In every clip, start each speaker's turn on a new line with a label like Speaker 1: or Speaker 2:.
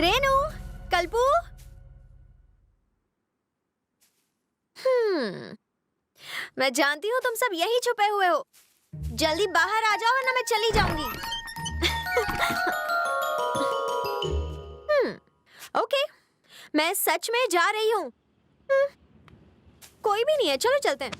Speaker 1: रेनू, कल्पू। मैं जानती हूँ तुम सब यही छुपे हुए हो। जल्दी बाहर आ जाओ वरना मैं चली जाऊंगी। ओके, मैं सच में जा रही हूँ। कोई भी नहीं है, चलो चलते हैं।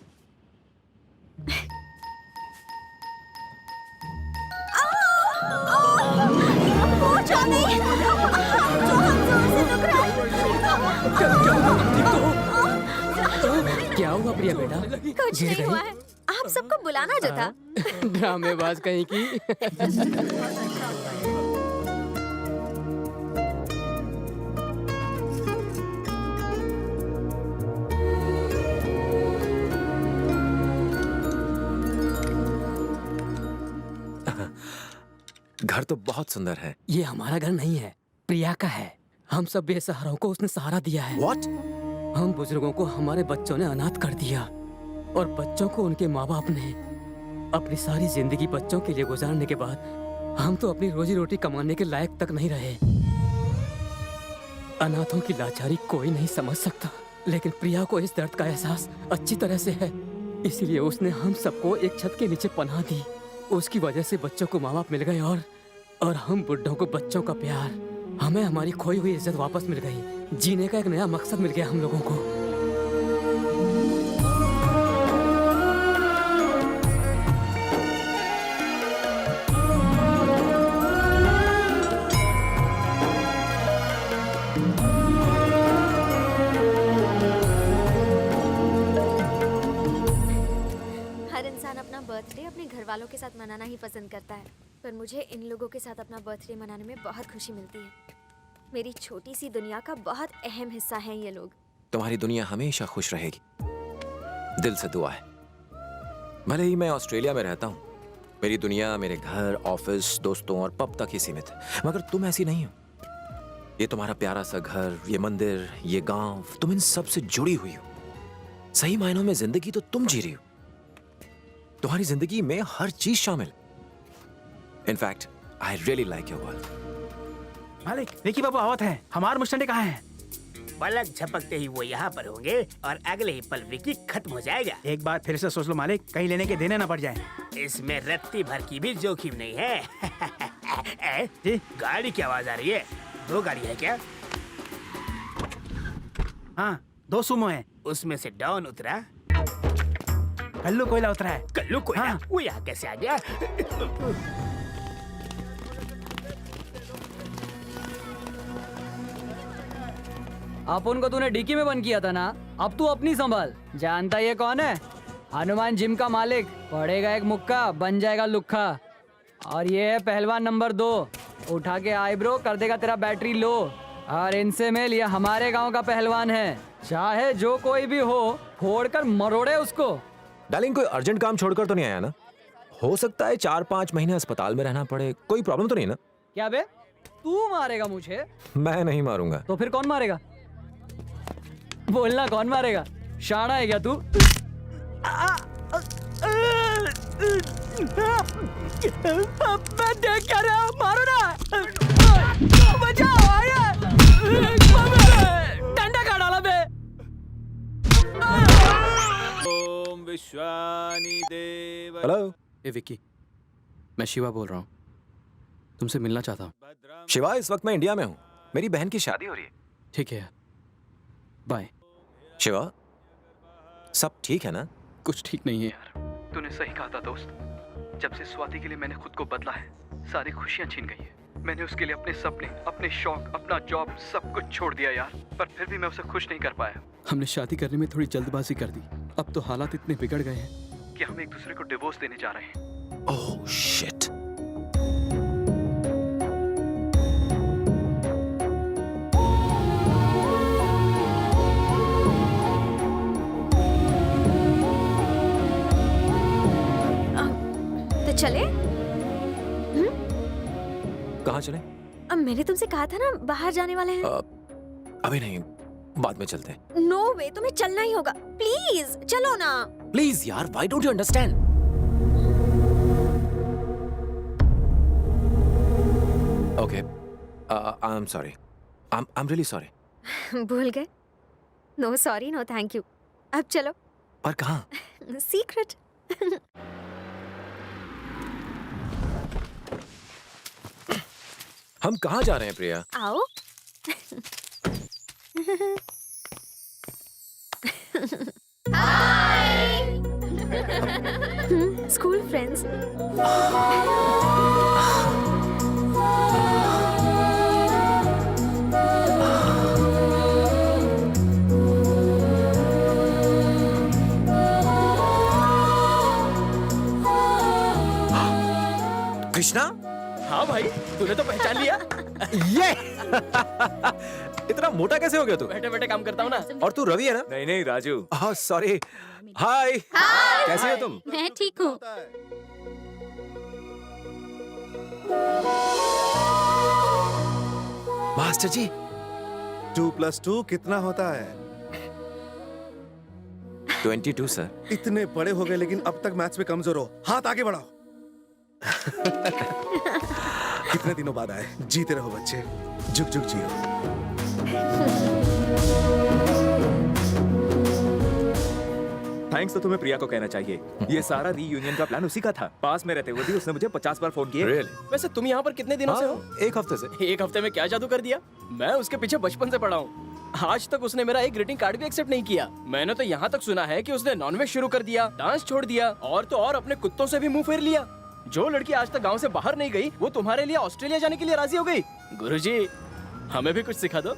Speaker 1: कुछ नहीं, जोर से दुख रहा है।
Speaker 2: क्या हुआ प्रिया बेटा?
Speaker 1: कुछ नहीं हुआ है, आप सबको बुलाना जो था।
Speaker 2: ड्रामेबाज कहीं की।
Speaker 3: घर तो बहुत सुंदर है।
Speaker 2: ये हमारा घर नहीं है, प्रिया का है। हम सब बेसहारों को उसने सहारा दिया है।
Speaker 3: What?
Speaker 2: हम बुजुर्गों को हमारे बच्चों ने अनाथ कर दिया और बच्चों को उनके माँ बाप ने। अपनी सारी जिंदगी बच्चों के लिए गुजारने के बाद हम तो अपनी रोजी रोटी कमाने के लायक तक नहीं रहे। अनाथों की लाचारी कोई नहीं समझ सकता, लेकिन प्रिया को इस दर्द का एहसास अच्छी तरह से है। इसीलिए उसने हम सबको एक छत के नीचे पनाह दी। उसकी वजह से बच्चों को माँ बाप मिल गए और हम बुड्ढों को बच्चों का प्यार। हमें हमारी खोई हुई इज्जत वापस मिल गई। जीने का एक नया मकसद मिल गया हम लोगों को।
Speaker 1: हर इंसान अपना बर्थडे अपने घर वालों के साथ मनाना ही पसंद करता है, पर मुझे इन लोगों के साथ अपना बर्थडे मनाने में बहुत खुशी मिलती है। मेरी छोटी सी दुनिया का बहुत अहम हिस्सा हैं ये लोग।
Speaker 3: तुम्हारी दुनिया हमेशा खुश रहेगी, दिल से दुआ है। भले ही मैं ऑस्ट्रेलिया में रहता हूँ, मेरी दुनिया मेरे घर, ऑफिस, दोस्तों और पब तक ही सीमित है, मगर तुम ऐसी नहीं हो। ये तुम्हारा प्यारा सा घर, ये मंदिर, ये गांव, तुम इन सब से जुड़ी हुई हो। सही मायनों में जिंदगी तो तुम जी रही हो। तुम्हारी जिंदगी में हर चीज शामिल। In fact I really like your world.
Speaker 4: मालिक, विकी बाबू आवत हैं। हमार मुस्टंडे कहाँ हैं?
Speaker 5: पलक झपकते ही वो यहाँ पर होंगे और अगले ही पल विकी खत्म हो जाएगा।
Speaker 4: एक बार फिर से सोच लो मालिक, कहीं लेने के देने ना पड़ जाए।
Speaker 5: इसमें रत्ती भर की भी जोखिम नहीं है।
Speaker 4: जी?
Speaker 5: गाड़ी की आवाज आ रही है। 2 गाड़ी है क्या?
Speaker 4: हाँ, 2 सुमो हैं।
Speaker 5: उसमें से डॉन उतरा।
Speaker 4: कल्लू कोयला उतरा है।
Speaker 5: कल्लू कोयला?
Speaker 4: हाँ।
Speaker 5: वो यहाँ कैसे आ गया?
Speaker 6: अपन को तूने डिक्की में बंद किया था ना, अब तू अपनी संभाल। जानता ये कौन है? हनुमान जिम का मालिक। पड़ेगा एक मुक्का बन जाएगा लुक्खा। और ये है पहलवान नंबर 2, उठा के आईब्रो कर देगा तेरा बैटरी लो। और इनसे मिल, ये हमारे गांव का पहलवान है। चाहे जो कोई भी हो, फोड़कर मरोड़े उसको।
Speaker 3: डार्लिंग, कोई अर्जेंट काम छोड़कर तो नहीं आया ना? हो सकता है 4-5 महीने अस्पताल में रहना पड़े, कोई प्रॉब्लम तो नहीं ना?
Speaker 6: क्या बे, तू मारेगा मुझे?
Speaker 3: मैं नहीं मारूंगा।
Speaker 6: तो फिर कौन मारेगा? बोलना, कौन मारेगा? शाना है क्या तू? मैं देख क्या रहा हूँ, मारो ना। बचाओ, आया। डंडा खा डाला बे।
Speaker 7: ओम विश्वानि देव।
Speaker 3: हेलो
Speaker 2: ए विक्की, मैं शिवा बोल रहा हूँ, तुमसे मिलना चाहता हूँ।
Speaker 3: शिवा, इस वक्त मैं इंडिया में हूँ, मेरी बहन की शादी हो रही है।
Speaker 2: ठीक है, बाय।
Speaker 3: शिवा, सब ठीक है ना?
Speaker 2: कुछ ठीक नहीं है यार। तूने सही कहा था दोस्त। जब से स्वाति के लिए मैंने खुद को बदला है, सारी खुशियाँ छीन गई है। मैंने उसके लिए अपने सपने, अपने शौक, अपना जॉब, सब कुछ छोड़ दिया यार। पर फिर भी मैं उसे खुश नहीं कर पाया। हमने शादी करने में थोड़ी जल्दबाजी कर दी। अब तो हालात इतने बिगड़ गए हैं कि हम एक दूसरे को डिवोर्स देने जा रहे हैं।
Speaker 3: Oh shit.
Speaker 1: तो चले?
Speaker 3: कहाँ चले?
Speaker 1: अब मैंने तुमसे कहा था ना बाहर जाने वाले हैं।
Speaker 3: अभी नहीं, बाद में चलते हैं।
Speaker 1: नो वे, तुम्हें चलना ही होगा। प्लीज चलो ना।
Speaker 3: प्लीज यार, why don't you understand? Okay, I am sorry. I'm really sorry.
Speaker 1: भूल गए? No sorry no thank you. अब चलो।
Speaker 3: और कहाँ?
Speaker 1: सीक्रेट।
Speaker 3: हम कहाँ जा रहे हैं प्रिया?
Speaker 1: आओ। School friends.
Speaker 3: कृष्णा?
Speaker 4: हाँ भाई, तूने तो पहचान लिया।
Speaker 3: ये इतना मोटा कैसे हो गया तू?
Speaker 4: बैठे बैठे काम करता हूँ ना।
Speaker 3: और तू रवि है ना?
Speaker 7: नहीं नहीं राजू।
Speaker 3: हाँ सॉरी। हाय। कैसी हो तुम?
Speaker 8: मैं ठीक हूँ।
Speaker 3: मास्टर जी।
Speaker 9: 2+2 कितना होता है?
Speaker 3: 22 सर।
Speaker 9: इतने बड़े हो गए लेकिन अब तक मैथ्स में कमजोर हो। हाथ आगे बढ़ाओ। कितने दिनों बाद आए। जीते रहो बच्चे, जुग जुग जियो।
Speaker 7: थैंक्स तो तुम्हें प्रिया को कहना चाहिए। ये सारा रीयूनियन का प्लान उसी का था। पास में रहते हुए भी उसने मुझे 50 बार फोन किए।
Speaker 3: Really?
Speaker 4: वैसे तुम यहाँ पर कितने दिनों से हो?
Speaker 3: एक हफ्ते से।
Speaker 4: एक हफ्ते में क्या जादू कर दिया? मैं उसके पीछे बचपन से पड़ा हूँ। आज तक उसने मेरा एक ग्रीटिंग कार्ड भी एक्सेप्ट नहीं किया। मैंने तो यहाँ तक सुना है कि उसने नॉनवेज शुरू कर दिया, डांस छोड़ दिया और तो और अपने कुत्तों से भी मुंह फेर लिया। जो लड़की आज तक गांव से बाहर नहीं गई, वो तुम्हारे लिए ऑस्ट्रेलिया जाने के लिए राजी हो गई। गुरुजी, हमें भी कुछ सिखा दो।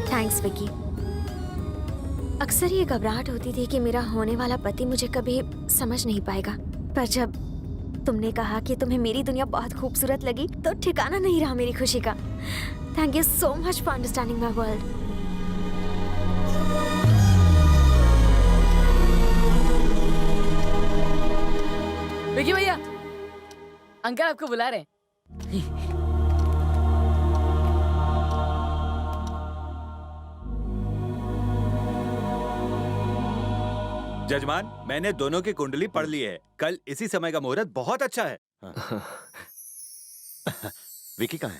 Speaker 1: थैंक्स विकी। अक्सर ये घबराहट होती थी कि मेरा होने वाला पति मुझे कभी समझ नहीं पाएगा, पर जब तुमने कहा कि तुम्हें मेरी दुनिया बहुत खूबसूरत लगी तो ठिकाना नहीं रहा मेरी खुशी का। Thank you so much for understanding my world.
Speaker 8: Vicky भैया, अंकल आपको बुला रहे हैं।
Speaker 7: जजमान, मैंने दोनों की कुंडली पढ़ ली है। कल इसी समय का मुहूर्त बहुत अच्छा है।
Speaker 10: विकी कहाँ है?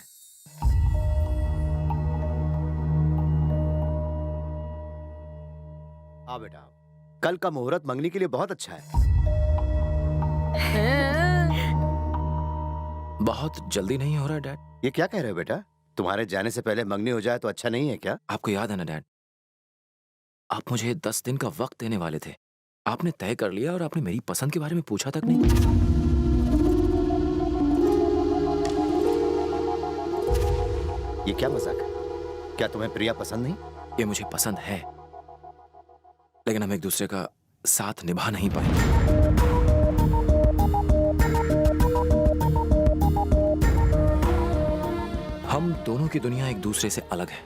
Speaker 10: आ बेटा, कल का मुहूर्त मंगनी के लिए बहुत अच्छा है।
Speaker 3: बहुत जल्दी नहीं हो रहा डैड?
Speaker 10: ये क्या कह रहे हो बेटा? तुम्हारे जाने से पहले मंगनी हो जाए तो अच्छा नहीं है क्या?
Speaker 3: आपको याद है ना डैड, आप मुझे 10 दिन का वक्त देने वाले थे। आपने तय कर लिया और आपने मेरी पसंद के बारे में पूछा तक नहीं।
Speaker 10: ये क्या मजाक है? क्या तुम्हें प्रिया पसंद नहीं?
Speaker 3: ये मुझे पसंद है, लेकिन हम एक दूसरे का साथ निभा नहीं पाएंगे। हम दोनों की दुनिया एक दूसरे से अलग है।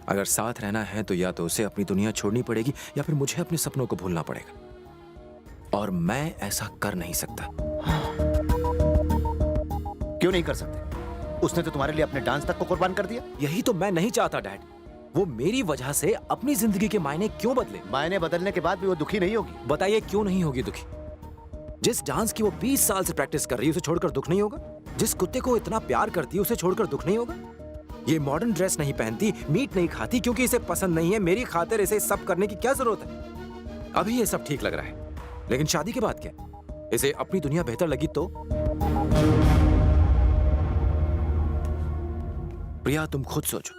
Speaker 3: अगर साथ रहना है तो या तो उसे अपनी दुनिया छोड़नी पड़ेगी या फिर मुझे अपने सपनों को भूलना पड़ेगा, और मैं ऐसा कर नहीं सकता।
Speaker 10: क्यों नहीं कर सकते? उसने तो तुम्हारे लिए अपने डांस तक को कुर्बान कर दिया।
Speaker 3: यही तो मैं नहीं चाहता डैड। वो मेरी वजह से अपनी जिंदगी के मायने क्यों बदले?
Speaker 10: मायने बदलने के बाद भी वो दुखी नहीं होगी।
Speaker 3: बताइए क्यों नहीं होगी दुखी? जिस डांस की वो 20 साल से प्रैक्टिस कर रही है उसे छोड़कर दुख नहीं होगा? जिस कुत्ते को इतना प्यार करती है उसे छोड़कर दुख नहीं होगा? ये मॉडर्न ड्रेस नहीं पहनती, मीट नहीं खाती क्योंकि इसे पसंद नहीं है, मेरी खातिर इसे सब करने की क्या जरूरत है? अभी ये सब ठीक लग रहा है, लेकिन शादी के बाद क्या? इसे अपनी दुनिया बेहतर लगी तो? प्रिया, तुम खुद सोचो,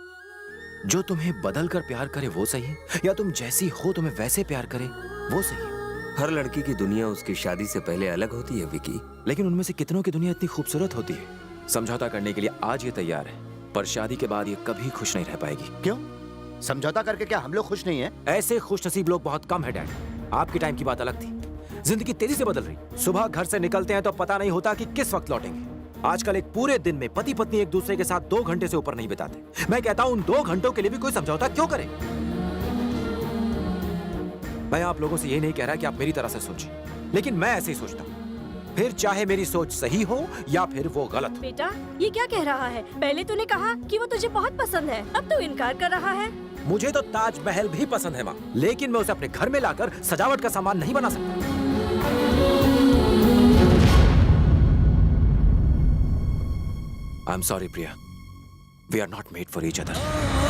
Speaker 3: जो तुम्हें बदल कर प्यार करे वो सही है, या तुम जैसी हो तुम्हें वैसे प्यार करे वो सही है?
Speaker 11: हर लड़की की दुनिया उसकी शादी से पहले अलग होती है विकी।
Speaker 3: लेकिन उनमें से कितनों की दुनिया इतनी खूबसूरत होती है। समझौता करने के लिए आज ये तैयार है, पर शादी के बाद ये कभी खुश नहीं रह पाएगी।
Speaker 10: क्यों? समझौता करके क्या हम लोग खुश नहीं है?
Speaker 3: ऐसे खुश नसीब लोग बहुत कम है डैड। आपके टाइम की बात अलग थी। जिंदगी तेजी से बदल रही। सुबह घर से निकलते हैं तो पता नहीं होता कि किस वक्त लौटेंगे। आजकल एक पूरे दिन में पति पत्नी एक दूसरे के साथ 2 घंटे से ऊपर नहीं बिताते। मैं कहता हूं उन 2 घंटों के लिए भी कोई समझौता क्यों करे? मैं आप लोगों से ये नहीं कह रहा कि आप मेरी तरह से सोचें, लेकिन मैं ऐसे ही सोचता हूं। फिर चाहे मेरी सोच सही हो या फिर वो गलत हो।
Speaker 1: बेटा, ये क्या कह रहा है? पहले तूने कहा कि वो तुझे बहुत पसंद है, अब तू इनकार कर रहा है।
Speaker 3: मुझे तो ताजमहल भी पसंद है माँ, लेकिन मैं उसे अपने घर में लाकर सजावट का सामान नहीं बना सकता। I am sorry Priya, we are not made for each other.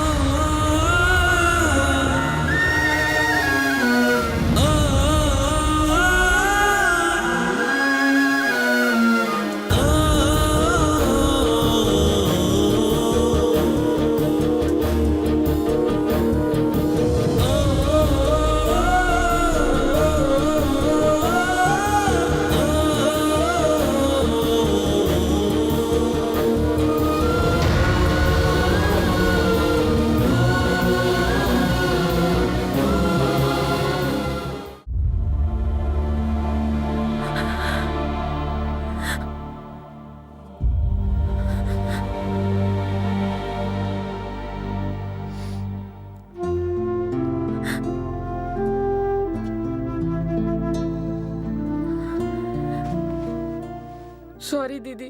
Speaker 8: Sorry दीदी,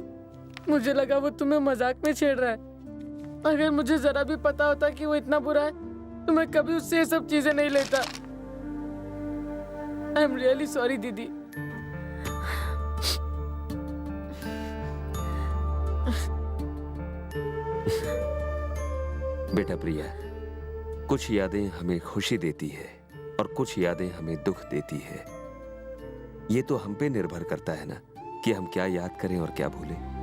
Speaker 8: मुझे लगा वो तुम्हें मजाक में छेड़ रहा है। अगर मुझे जरा भी पता होता कि वो इतना बुरा है तो मैं कभी उससे ये सब चीजें नहीं लेता। आई एम रियली सॉरी दीदी।
Speaker 11: बेटा प्रिया, कुछ यादें हमें खुशी देती है और कुछ यादें हमें दुख देती है। ये तो हम पे निर्भर करता है ना कि हम क्या याद करें और क्या भूलें।